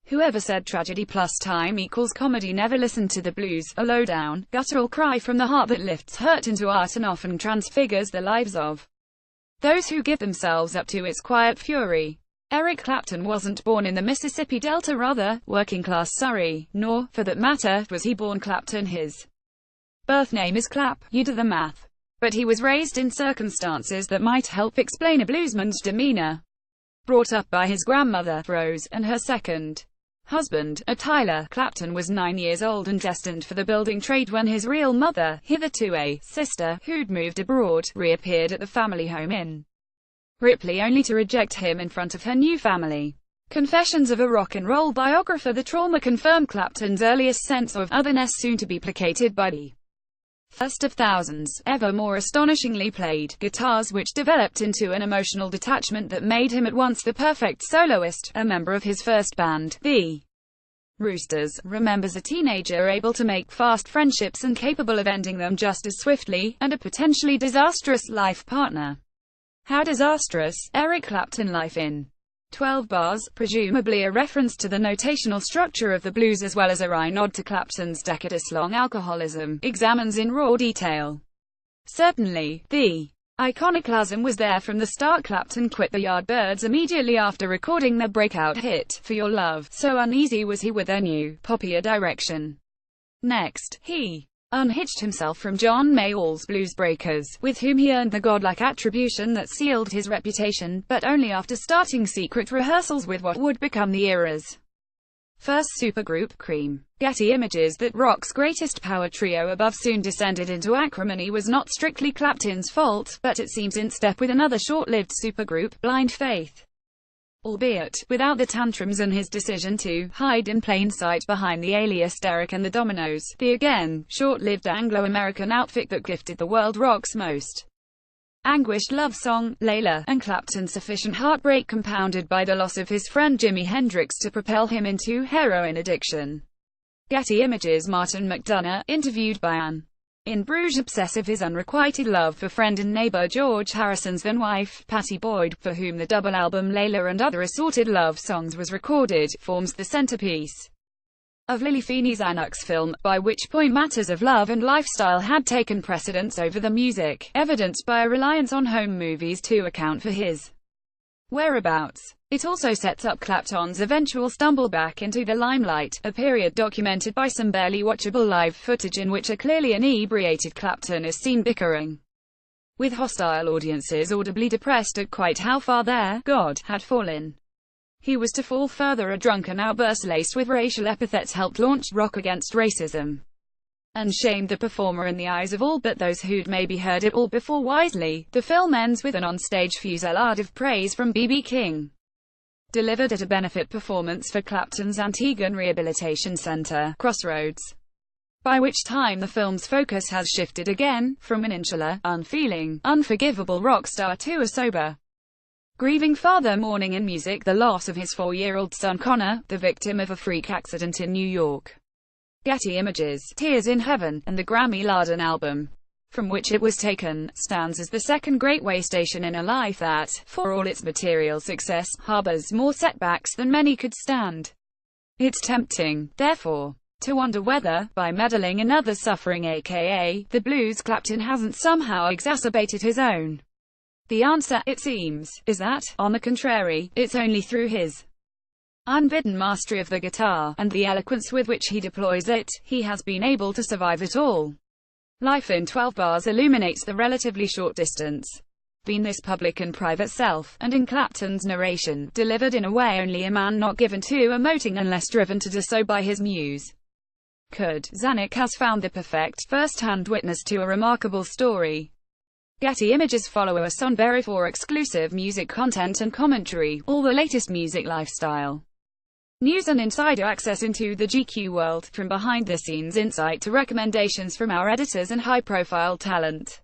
Whoever said tragedy plus time equals comedy never listened to the blues, a lowdown, guttural cry from the heart that lifts hurt into art and often transfigures the lives of those who give themselves up to its quiet fury. Eric Clapton wasn't born in the Mississippi Delta, rather, working-class Surrey, nor, for that matter, was he born Clapton. His birth name is Clapp, you do the math. But he was raised in circumstances that might help explain a bluesman's demeanour. Brought up by his grandmother, Rose, and her second husband, Tyler, Clapton was 9 years old and destined for the building trade when his real mother, hitherto a sister, who'd moved abroad, reappeared at the family home in Ripley only to reject him in front of her new family. Confessions of a rock and roll biographer. The trauma confirmed Clapton's earliest sense of otherness, soon to be placated by the first of thousands, ever more astonishingly played guitars, which developed into an emotional detachment that made him at once the perfect soloist. A member of his first band, the Roosters, remembers a teenager able to make fast friendships and capable of ending them just as swiftly, and a potentially disastrous life partner. How disastrous? Eric Clapton life in 12 bars, presumably a reference to the notational structure of the blues as well as a wry nod to Clapton's decades-long alcoholism, examines in raw detail. Certainly, the iconoclasm was there from the start. Clapton quit the Yardbirds immediately after recording their breakout hit, For Your Love, so uneasy was he with their new, poppier direction. Next, he unhitched himself from John Mayall's Bluesbreakers, with whom he earned the godlike attribution that sealed his reputation, but only after starting secret rehearsals with what would become the era's first supergroup, Cream. Getty Images. That rock's greatest power trio above soon descended into acrimony was not strictly Clapton's fault, but it seems in step with another short-lived supergroup, Blind Faith. Albeit without the tantrums and his decision to hide in plain sight behind the alias Derek and the Dominoes, the again short-lived Anglo-American outfit that gifted the world rock's most anguished love song, Layla, and Clapton's sufficient heartbreak compounded by the loss of his friend Jimi Hendrix to propel him into heroin addiction. Getty Images. Martin McDonough, interviewed by Anne in Bruges, obsessive his unrequited love for friend and neighbor George Harrison's then wife, Pattie Boyd, for whom the double album Layla and other assorted love songs was recorded, forms the centerpiece of Lily Feeney's Anux film, by which point matters of love and lifestyle had taken precedence over the music, evidenced by a reliance on home movies to account for his whereabouts. It also sets up Clapton's eventual stumble back into the limelight, a period documented by some barely watchable live footage in which a clearly inebriated Clapton is seen bickering with hostile audiences, audibly depressed at quite how far their God had fallen. He was to fall further. A drunken outburst laced with racial epithets helped launch Rock Against Racism, and shamed the performer in the eyes of all but those who'd maybe heard it all before. Wisely, the film ends with an onstage fusillade of praise from B.B. King, delivered at a benefit performance for Clapton's Antiguan Rehabilitation Center, Crossroads. By which time the film's focus has shifted again, from an insular, unfeeling, unforgivable rock star to a sober, grieving father mourning in music the loss of his 4-year-old son Connor, the victim of a freak accident in New York. Getty Images. Tears in Heaven, and the Grammy-laden album from which it was taken, stands as the second great way station in a life that, for all its material success, harbors more setbacks than many could stand. It's tempting, therefore, to wonder whether, by meddling in others' suffering aka the blues, Clapton hasn't somehow exacerbated his own. The answer, it seems, is that, on the contrary, it's only through his unbidden mastery of the guitar, and the eloquence with which he deploys it, he has been able to survive it all. Life in 12 bars illuminates the relatively short distance between this public and private self, and in Clapton's narration, delivered in a way only a man not given to emoting unless driven to do so by his muse could. Zanuck has found the perfect first-hand witness to a remarkable story. Getty Images. Follow us on Berry for exclusive music content and commentary, all the latest music, lifestyle news and insider access into the GQ world, from behind-the-scenes insight to recommendations from our editors and high-profile talent.